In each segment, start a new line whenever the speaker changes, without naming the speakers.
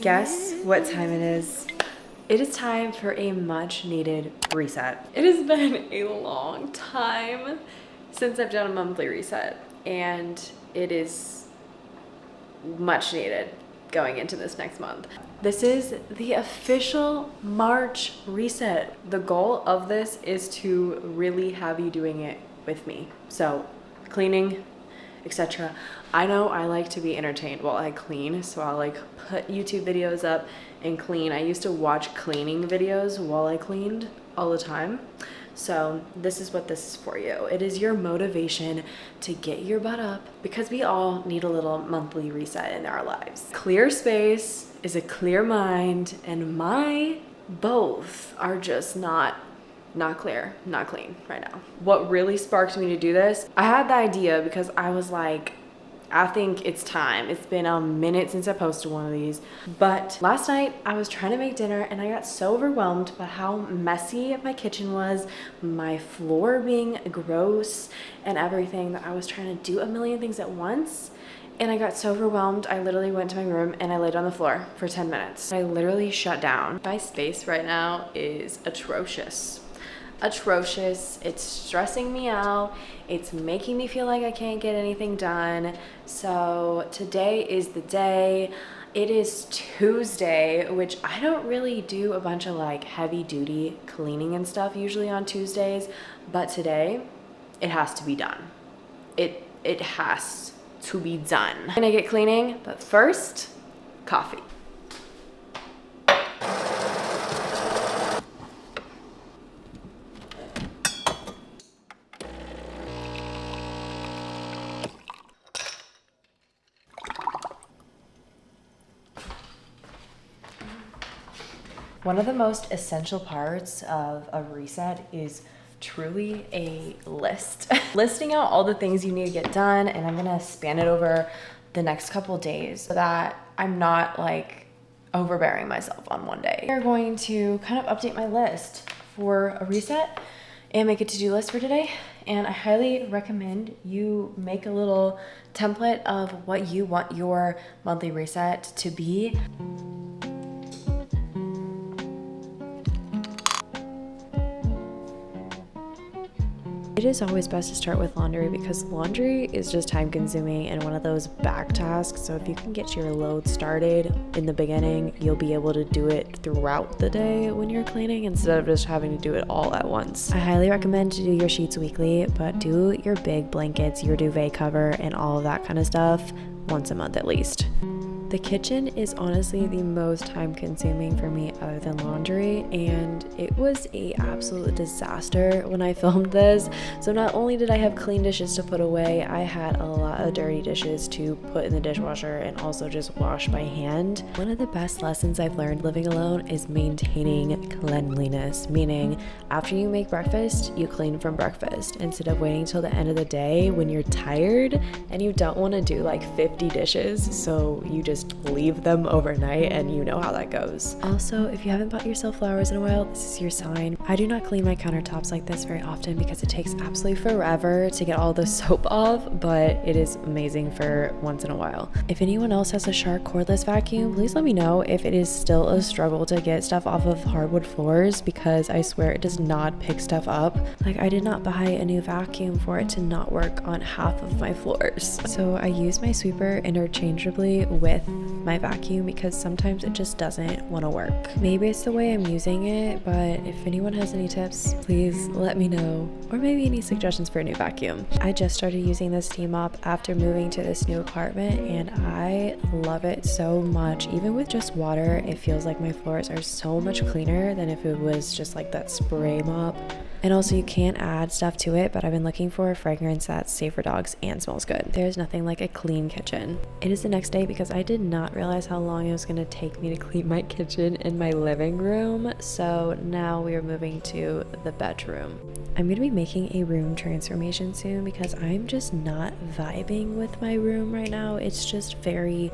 Guess what time it is? It is time for a much needed reset. It has been a long time since I've done a monthly reset, and it is much needed going into this next month. This is the official March reset. The goal of this is to really have you doing it with me. So cleaning, etc. I know I like to be entertained while I clean, so I'll like put YouTube videos up and clean. I used to watch cleaning videos while I cleaned all the time. So this is what this is for you. It is your motivation to get your butt up, because we all need a little monthly reset in our lives. Clear space is a clear mind, and my both are just not clear, not clean right now. What really sparked me to do this, I had the idea because I was like, I think it's time. It's been a minute since I posted one of these. But last night I was trying to make dinner and I got so overwhelmed by how messy my kitchen was, my floor being gross and everything, that I was trying to do a million things at once. And I got so overwhelmed, I literally went to my room and I laid on the floor for 10 minutes. I literally shut down. My space right now is atrocious. It's stressing me out. It's making me feel like I can't get anything done. So today is the day. It is Tuesday, which I don't really do a bunch of like heavy duty cleaning and stuff usually on Tuesdays, but today it has to be done. It has to be done. I'm gonna get cleaning, but first, coffee. One of the most essential parts of a reset is truly a list. Listing out all the things you need to get done, and I'm gonna span it over the next couple days so that I'm not like overbearing myself on one day. We're going to kind of update my list for a reset and make a to-do list for today. And I highly recommend you make a little template of what you want your monthly reset to be. It is always best to start with laundry because laundry is just time consuming and one of those back tasks. So if you can get your load started in the beginning, you'll be able to do it throughout the day when you're cleaning instead of just having to do it all at once. I highly recommend to do your sheets weekly, but do your big blankets, your duvet cover, and all of that kind of stuff once a month at least. The kitchen is honestly the most time consuming for me other than laundry, and it was an absolute disaster when I filmed this. So not only did I have clean dishes to put away, I had a lot of dirty dishes to put in the dishwasher and also just wash by hand. One of the best lessons I've learned living alone is maintaining cleanliness, meaning after you make breakfast, you clean from breakfast instead of waiting till the end of the day when you're tired and you don't want to do like 50 dishes, so you just leave them overnight, and you know how that goes. Also, if you haven't bought yourself flowers in a while, this is your sign. I do not clean my countertops like this very often because it takes absolutely forever to get all the soap off, but it is amazing for once in a while. If anyone else has a Shark cordless vacuum, please let me know if it is still a struggle to get stuff off of hardwood floors, because I swear it does not pick stuff up. Like, I did not buy a new vacuum for it to not work on half of my floors. So I use my sweeper interchangeably with my vacuum because sometimes it just doesn't want to work. Maybe it's the way I'm using it, but if anyone has any tips, please let me know, or maybe any suggestions for a new vacuum. I just started using this steam mop after moving to this new apartment, and I love it so much. Even with just water, it feels like my floors are so much cleaner than if it was just like that spray mop. And also, you can add stuff to it, but I've been looking for a fragrance that's safe for dogs and smells good. There's nothing like a clean kitchen. It is the next day because I did not realize how long it was going to take me to clean my kitchen and my living room. So now we are moving to the bedroom. I'm going to be making a room transformation soon because I'm just not vibing with my room right now. It's just very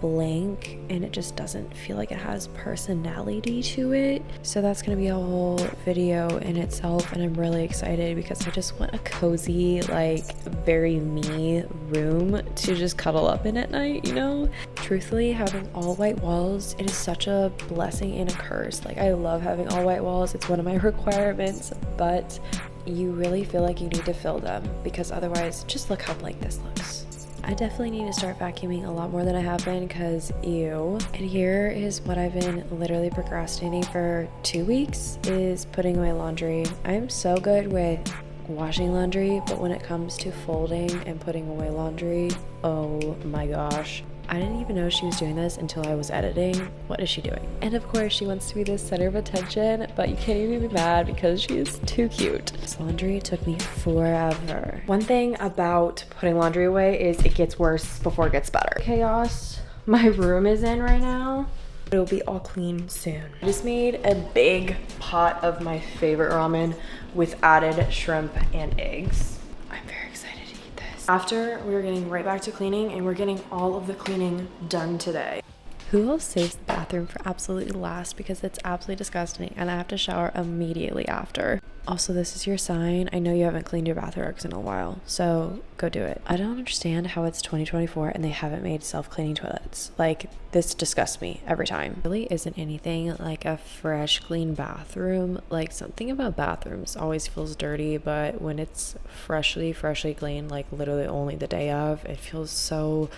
blank and it just doesn't feel like it has personality to it. So that's gonna be a whole video in itself, and I'm really excited because I just want a cozy, like very me room to just cuddle up in at night, you know? Truthfully, having all white walls, it is such a blessing and a curse. Like, I love having all white walls. It's one of my requirements, but you really feel like you need to fill them because otherwise, just look how blank this looks. I definitely need to start vacuuming a lot more than I have been because ew. And here is what I've been literally procrastinating for 2 weeks is putting away laundry. I'm so good with washing laundry, but when it comes to folding and putting away laundry, oh my gosh. I didn't even know she was doing this until I was editing. What is she doing? And of course she wants to be the center of attention, but you can't even be mad because she is too cute. This laundry took me forever. One thing about putting laundry away is it gets worse before it gets better. Chaos my room is in right now. It'll be all clean soon. I just made a big pot of my favorite ramen with added shrimp and eggs. I'm very excited to eat this. After, we're getting right back to cleaning and we're getting all of the cleaning done today. Who else saves the bathroom for absolutely last because it's absolutely disgusting and I have to shower immediately after. Also, this is your sign. I know you haven't cleaned your bathworks in a while, so go do it. I don't understand how it's 2024 and they haven't made self-cleaning toilets. Like, this disgusts me every time. It really isn't anything like a fresh, clean bathroom. Like, something about bathrooms always feels dirty, but when it's freshly clean, like literally only the day of, it feels so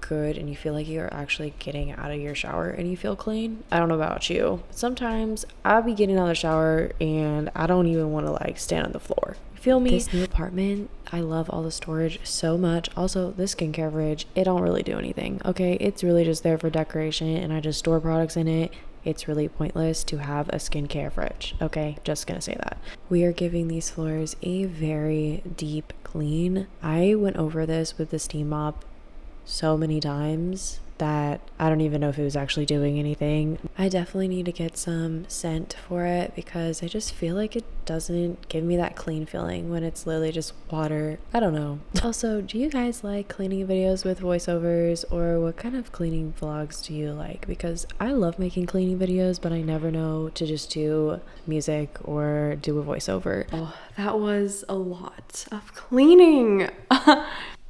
good and you feel like you're actually getting out of your shower and you feel clean. I don't know about you, but sometimes I'll be getting out of the shower and I don't even want to like stand on the floor. You feel me? This new apartment, I love all the storage so much. Also, this skincare fridge, it don't really do anything. Okay, it's really just there for decoration and I just store products in it. It's really pointless to have a skincare fridge. Okay, just gonna say that. We are giving these floors a very deep clean. I went over this with the steam mop so many times that I don't even know if it was actually doing anything. I definitely need to get some scent for it because I just feel like it doesn't give me that clean feeling when it's literally just water. I don't know. Also, do you guys like cleaning videos with voiceovers, or what kind of cleaning vlogs do you like? Because I love making cleaning videos, but I never know to just do music or do a voiceover. Oh, that was a lot of cleaning.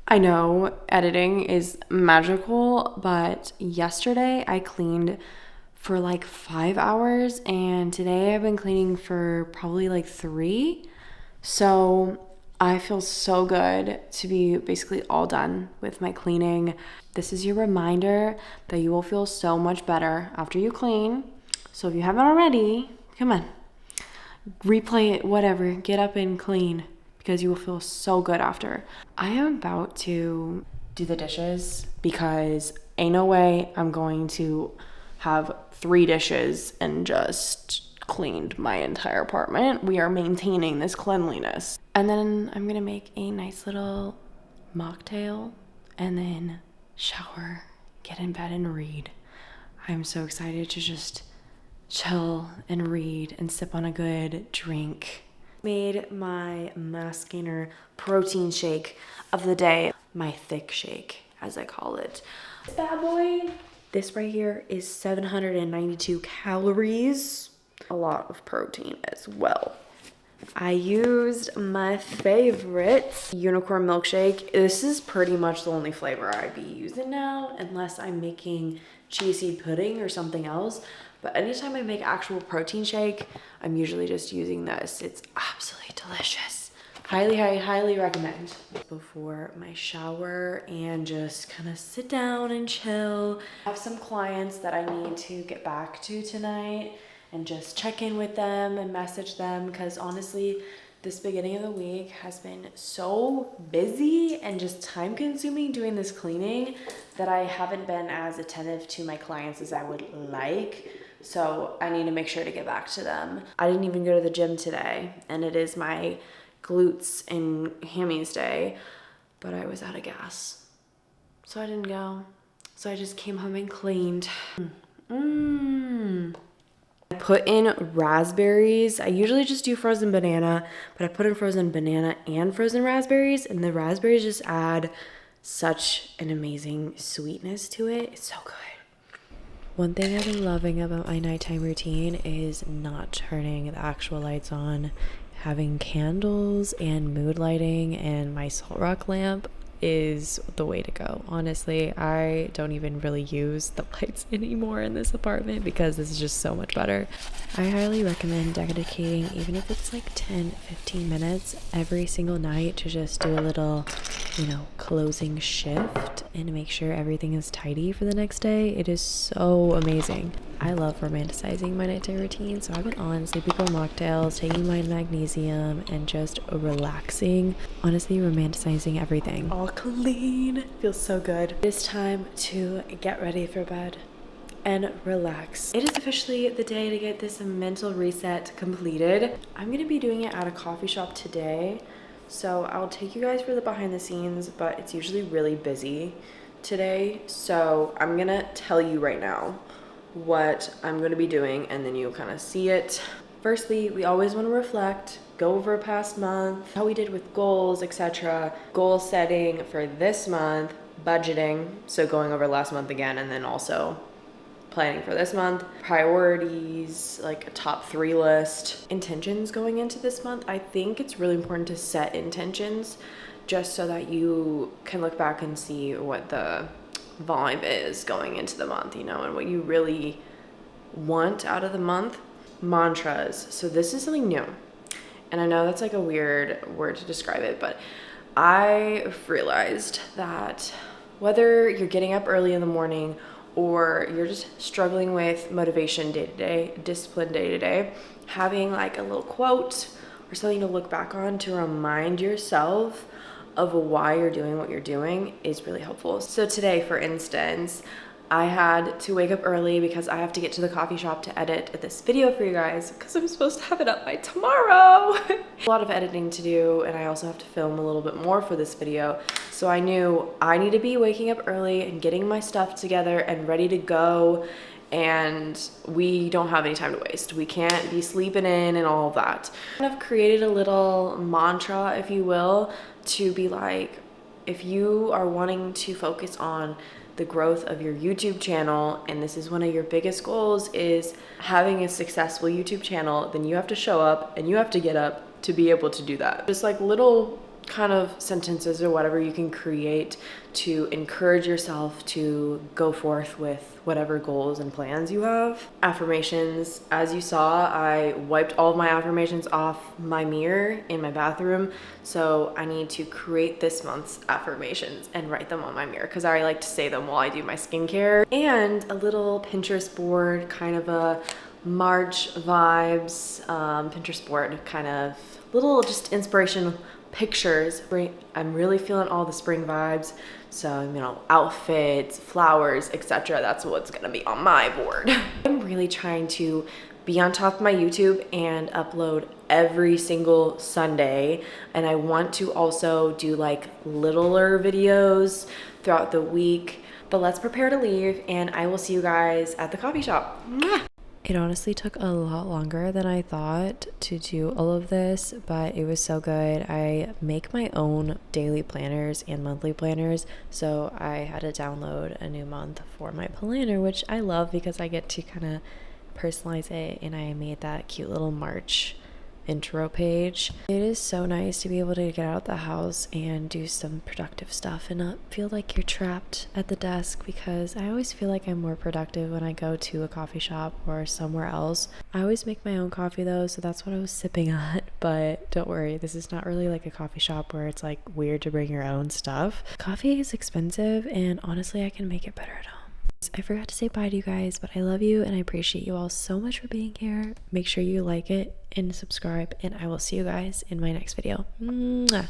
I know editing is magical, but yesterday I cleaned for like 5 hours and today I've been cleaning for probably like 3. So I feel so good to be basically all done with my cleaning. This is your reminder that you will feel so much better after you clean. So if you haven't already, come on, replay it, whatever, get up and clean, because you will feel so good after. I am about to do the dishes because ain't no way I'm going to have 3 dishes and just cleaned my entire apartment. We are maintaining this cleanliness. And then I'm gonna make a nice little mocktail and then shower, get in bed and read. I'm so excited to just chill and read and sip on a good drink. Made my mass gainer protein shake of the day, my thick shake as I call it. This bad boy, this right here is 792 calories, a lot of protein as well. I used my favorite unicorn milkshake. This is pretty much the only flavor I'd be using now unless I'm making chia seed pudding or something else. But anytime I make actual protein shake, I'm usually just using this. It's absolutely delicious. Highly recommend. Before my shower and just kind of sit down and chill. I have some clients that I need to get back to tonight and just check in with them and message them because honestly, this beginning of the week has been so busy and just time consuming doing this cleaning that I haven't been as attentive to my clients as I would like. So I need to make sure to get back to them. I didn't even go to the gym today and it is my glutes and hammies day, but I was out of gas. So I didn't go. So I just came home and cleaned. I put in raspberries. I usually just do frozen banana, but I put in frozen banana and frozen raspberries, and the raspberries just add such an amazing sweetness to it. It's so good. One thing I've been loving about my nighttime routine is not turning the actual lights on. Having candles and mood lighting and my salt rock lamp is the way to go. Honestly, I don't even really use the lights anymore in this apartment because this is just so much better. I highly recommend dedicating, even if it's like 10-15 minutes every single night, to just do a little, closing shift and make sure everything is tidy for the next day. It is so amazing. I love romanticizing my nighttime routine, so I've been on Sleepy Girl mocktails, taking my magnesium, and just relaxing. Honestly, romanticizing everything. All clean. Feels so good. It's time to get ready for bed and relax. It is officially the day to get this mental reset completed. I'm gonna be doing it at a coffee shop today, so I'll take you guys for the behind the scenes, but it's usually really busy today, so I'm gonna tell you right now what I'm going to be doing, and then you'll kind of see it. Firstly, we always want to reflect, go over past month, how we did with goals, etc. Goal setting for this month, budgeting, so going over last month again, and then also planning for this month, priorities, like a top 3 list, intentions going into this month. I think it's really important to set intentions just so that you can look back and see what the vibe is going into the month, and what you really want out of the month. Mantras. So this is something new, and I know that's like a weird word to describe it, but I realized that whether you're getting up early in the morning or you're just struggling with motivation day to day, discipline day to day, having like a little quote or something to look back on to remind yourself of why you're doing what you're doing is really helpful. So today, for instance, I had to wake up early because I have to get to the coffee shop to edit this video for you guys because I'm supposed to have it up by tomorrow. A lot of editing to do, and I also have to film a little bit more for this video. So I knew I need to be waking up early and getting my stuff together and ready to go, and we don't have any time to waste. We can't be sleeping in and all of that. I've created a little mantra, if you will, to be like, if you are wanting to focus on the growth of your YouTube channel, and this is one of your biggest goals, is having a successful YouTube channel, then you have to show up and you have to get up to be able to do that. Just like little kind of sentences or whatever you can create to encourage yourself to go forth with whatever goals and plans you have. Affirmations. As you saw, I wiped all of my affirmations off my mirror in my bathroom, so I need to create this month's affirmations and write them on my mirror because I like to say them while I do my skincare. And a little Pinterest board, kind of a March vibes Pinterest board, kind of little just inspirational pictures. I'm really feeling all the spring vibes, so outfits, flowers, etc. That's what's gonna be on my board. I'm really trying to be on top of my YouTube and upload every single Sunday, and I want to also do like littler videos throughout the week. But let's prepare to leave, and I will see you guys at the coffee shop. Mwah! It honestly took a lot longer than I thought to do all of this, but it was so good. I make my own daily planners and monthly planners, so I had to download a new month for my planner, which I love because I get to kind of personalize it, and I made that cute little March intro page. It is so nice to be able to get out the house and do some productive stuff and not feel like you're trapped at the desk, because I always feel like I'm more productive when I go to a coffee shop or somewhere else. I always make my own coffee though, so that's what I was sipping at, but don't worry, this is not really like a coffee shop where it's like weird to bring your own stuff. Coffee is expensive, and honestly I can make it better at home. I forgot to say bye to you guys, but I love you and I appreciate you all so much for being here. Make sure you like it and subscribe, and I will see you guys in my next video. Mwah.